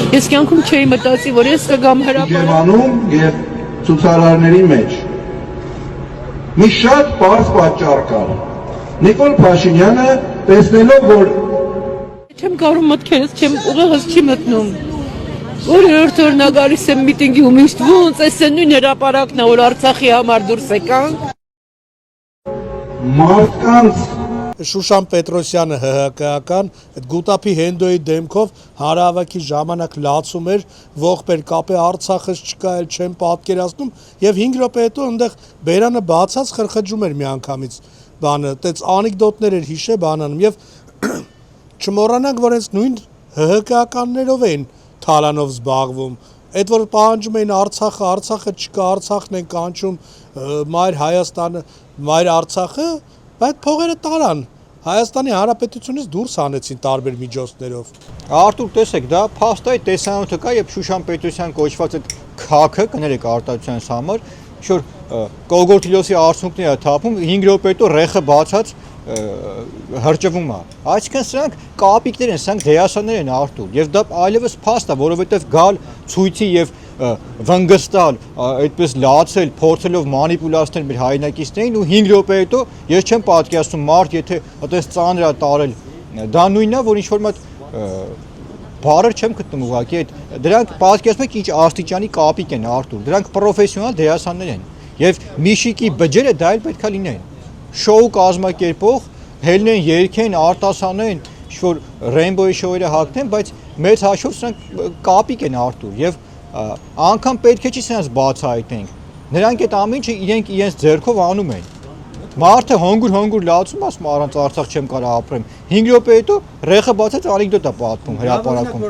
Ես կյանքում չէի մտածի, որ ես կգամ հրապարակ։ Երևանում եւ ցուցարարների մեջ մի շատ բարձ պատճառ կար։ Նիկոլ Փաշինյանը տեսնելով, որ Չեմ կարող մտքերս, ուղեղս չի մտնում։ Օրերորդ օր նա գալիս եմ միտինգի ու միշտ ոնց էս նույն հրապարակն է, որ Արցախի համար դուրս եկանք։ մարդկանց Շուշան Պետրոսյանը ՀՀԿ-ական այդ Գուտապի Հենդոյի դեմքով հանրահավաքի ժամանակ լացում էր ողբեր կապե Արցախից չկա էլ չեմ պատկերացնում եւ 5 րոպե հետո այնտեղ բերանը բացած խրխջում էր միանգամից բանը այդպես անեկդոտներ էր հիշե բանանում եւ չմոռանանք որ այս նույն ՀՀԿ-ականներով էին թալանով զբաղվում այդ որ պահանջում էին Արցախը չկա Արցախն են կանչում մայր Հայաստանը մայր Արցախը բայց փողերը տարան Հայաստանի Հանրապետությունից դուրս հանեցին տարբեր միջոցներով Արտուր տեսեք դա փաստայի տեսանյութը կա եւ Շուշան Պետրոսյան կոչված այդ քաքը կներեք արտադրության համար շուտ Կողորտիլոսի արցունքները թափում 5 րոպե հետո ռեխը բացած հրճվում է այսինքն սրանք կապիկներ են սրանք դերասաններ են Արտուր եւ դա այլևս փաստ է որովհետեւ գալ ցույցի եւ վնգստալ այդպես լացել փորձելով մանիպուլացնել մեր հայրենակիցներին ու 5 րոպե հետո ես չեմ պատկերացնում մարդ եթե այդպես ծանր է տարել դա նույնն է որ ինչ որ մատ բառեր չեմ գտնում ուղղակի այդ դրանք պատկերացնում եք ինչ աստիճանի կապիկ են Արտուր դրանք պրոֆեսիոնալ դերասաններ են եւ Միշիկի բջերը դա էլ պետքա լինեն շոու կազմակերպող հելնեն երգեն արտասանեն ինչ-որ ռեյնբոյի շոուերը հագնեն բայց մեծ հաշվով սրանք կապիկ են Արտուր եւ անգամ պետք է չի սրանց բացահայտենք նրանք այդ ամեն ինչը իրենց ձեռքով անում են մարդը հանգուր լացում ասում առանց Արցախ չեմ կարող ապրեմ 5 րոպե հետո ռեխը բացած անեկդոտ է պատմում հրապարակում